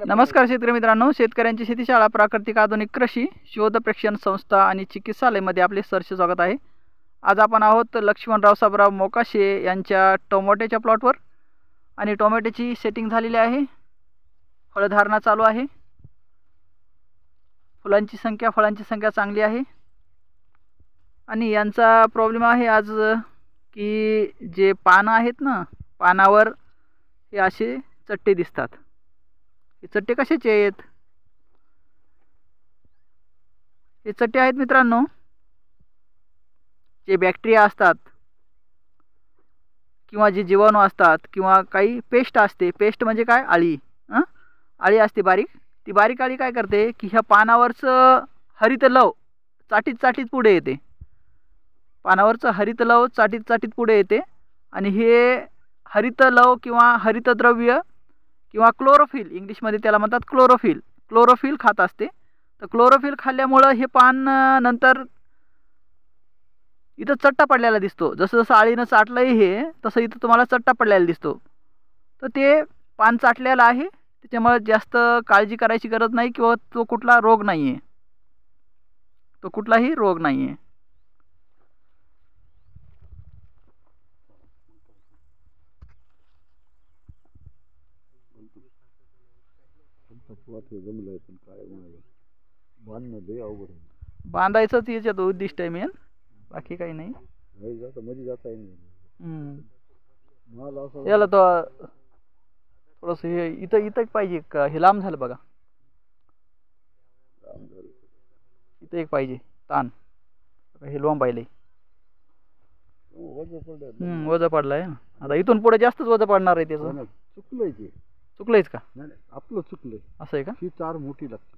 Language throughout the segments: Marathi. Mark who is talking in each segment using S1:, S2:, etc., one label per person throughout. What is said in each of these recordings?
S1: नमस्कार शेतकरी मित्रांनो, शेतकऱ्यांची शेतीशाळा प्राकृतिक आधुनिक कृषी शोध प्रशिक्षण संस्था आणि चिकित्सालयमध्ये आपले सहर्ष स्वागत आहे। आज आपण आहोत लक्ष्मणराव साबराव मोकाशे यांच्या टोमॅटोच्या प्लॉटवर आणि टोमॅटोची सेटिंग झालेली आहे, फळधारणा चालू आहे, फळांची संख्या चांगली आहे आणि यांचा प्रॉब्लेम आहे आज की जे पानं आहेत ना, पानावर हे असे चट्टे दिसतात। हे चट्टे कशाचे आहेत? हे चट्टे आहेत मित्रांनो, जे बॅक्टेरिया असतात किंवा जे जीवाणू असतात किंवा काही पेस्ट असते। पेस्ट म्हणजे काय? आळी। आळी असते बारीक, ती बारीक आळी काय करते की ह्या पानावरचं हरित लव चाटीत पुढे येते। पानावरचं हरित लव चाटीत पुढे येते आणि हे हरित लव किंवा हरितद्रव्य किंवा क्लोरोफिल, इंग्लिशमध्ये त्याला म्हणतात क्लोरोफिल खात असते। तर क्लोरोफिल खाल्ल्यामुळे हे पान नंतर इथं चट्टा पडलेला दिसतो। जसं जसं आळीनं चाटलंय हे, तसं इथं तुम्हाला चट्टा पडलेला दिसतो। तर ते पान चाटलेलं आहे, त्याच्यामुळे जास्त काळजी करायची गरज नाही किंवा तो कुठलाही रोग नाही आहे। बांधायचंच याच्यात उद्दिष्ट आहे मेन, बाकी काही नाही। याला तो थोडंसं हे इथं पाहिजे का? हे लांब झालं बघा, इथं एक पाहिजे ताण, हे लोंबायले वजन पडलाय। आता इथून पुढे जास्तच वजन पडणार आहे त्याचं। चुकलंयच का?
S2: आपलं चुकलंय
S1: असं आहे का?
S2: ही तार मोठी लागते,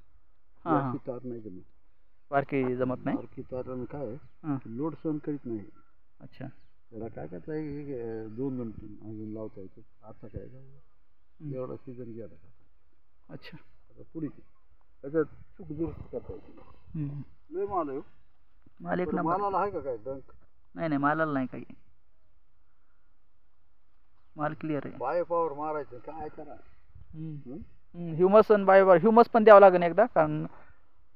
S2: ही तार नाही जमत,
S1: बारकी जमत नाही।
S2: बारकी तार काय लोड सहन करीत नाही।
S1: अच्छा,
S2: त्याला काय करता येईल, दोन अजून लावता येते। आता काय एवढा सीझन गेला।
S1: अच्छा,
S2: आता पुढे त्याच्यात चूक दुरुस्त करता येते। लय माल आहे,
S1: माल एक नंबर।
S2: मालाला आहे का काय डंक?
S1: नाही, मालाला नाही काही, माल क्लिअर आहे।
S2: बाय पॉवर मारायचं काय करा।
S1: ह्युमस आणि बायोपॉवर, ह्युमस पण द्यावं लागेल एकदा, कारण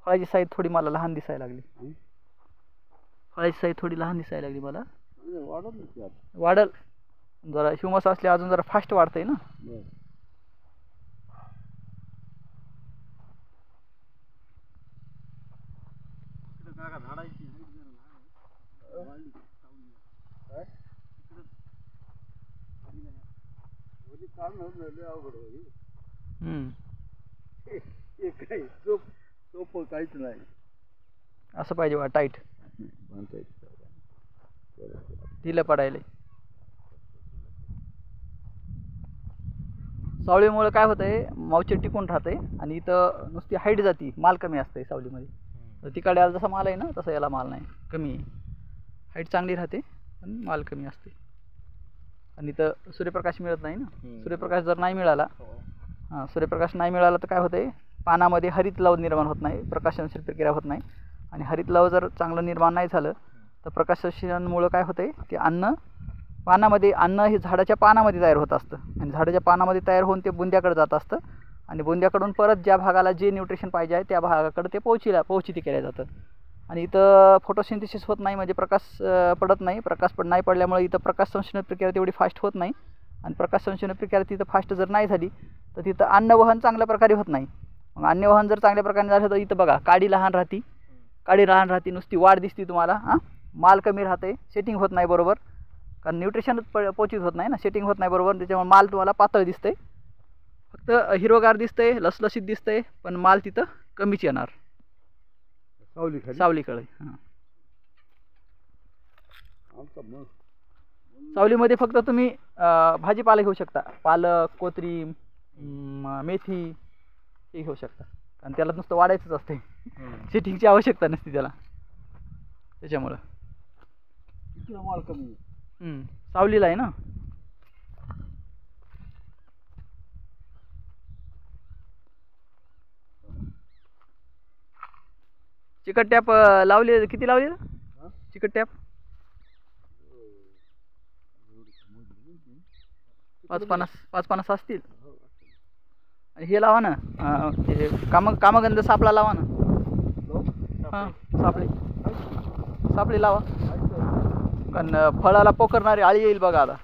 S1: फळाची साईज थोडी मला लहान दिसायला लागली। मला वाढल जरा, ह्युमस असले अजून जरा फास्ट वाढतंय ना।
S2: काहीच नाही,
S1: असं पाहिजे बा, टाईट ढिलं पडायला। सावलीमुळे काय होतंय, मावचे टिकून राहते आणि इथं नुसती हाईट जाती, माल कमी असते सावलीमध्ये। तर तिकडे याला जसा माल आहे ना, तसा याला माल नाही, कमी आहे। हाईट चांगली राहते पण माल कमी असते। आणि इथं सूर्यप्रकाश मिळत नाही ना। सूर्यप्रकाश जर नाही मिळाला, सूर्यप्रकाश नाही मिळाला तर काय होतंय, पानामध्ये हरित लव निर्माण होत नाही, प्रकाशसंश्लेषण प्रक्रिया होत नाही। आणि हरित लव जर चांगलं निर्माण नाही झालं तर प्रकाशसंश्लेषणामुळे काय होतंय, ते अन्न हे झाडाच्या पानामध्ये तयार होत असतं आणि झाडाच्या पानामध्ये तयार होऊन ते बुंद्याकडे जात असतं आणि बुंद्याकडून परत ज्या भागाला जे न्यूट्रिशन पाहिजे आहे त्या भागाकडे ते पोहोचित केलं जातं। आणि इथं फोटोसिंथेसिस होत नाही, म्हणजे प्रकाश पडत नाही। प्रकाश नाही पडल्यामुळे इथं प्रकाशसंश्लेषण प्रक्रिया तेवढी फास्ट होत नाही आणि प्रकाशसंश्लेषण प्रक्रिया तिथं फास्ट जर नाही झाली तर तिथं अन्नवहन चांगल्या प्रकारे होत नाही। मग अन्नवहन जर चांगल्या प्रकारे झालं तर इथं बघा, काडी लहान राहती, नुसती वाढ दिसते तुम्हाला। माल कमी राहते, सेटिंग होत नाही बरोबर, कारण न्यूट्रिशनच पोचित होत नाही ना, सेटिंग होत नाही बरोबर। त्याच्यामुळे माल तुम्हाला पातळ दिसतंय, फक्त हिरवगार दिसतंय, लसलशीत दिसतंय, पण माल तिथं कमीच येणार सावलीकडे। सावलीमध्ये फक्त तुम्ही भाजीपाला घेऊ शकता, पालक, कोथिंबीर, मेथी हे घेऊ शकता, कारण त्याला नुसतं वाढायचंच असते, सेटिंगची आवश्यकता नसते त्याला। त्याच्यामुळं
S2: माल कमी
S1: सावलीला आहे ना। चिकट टॅप लावले, किती लावले चिकट टॅप? 550 असतील। हे लावा ना ते कामगंध सापळा लावा ना. हां सापळी सापळी लावा. कारण फळाला पोखरणारी आळी येईल बघा आता.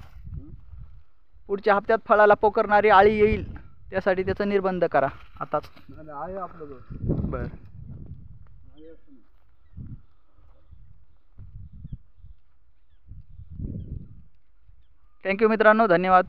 S1: पुढच्या हप्त्यात फळाला पोखरणारी आळी येईल, त्यासाठी त्याचा निर्बंध करा आताच.
S2: आहे आपलं.
S1: बरं. थँक्यू मित्रांनो, धन्यवाद.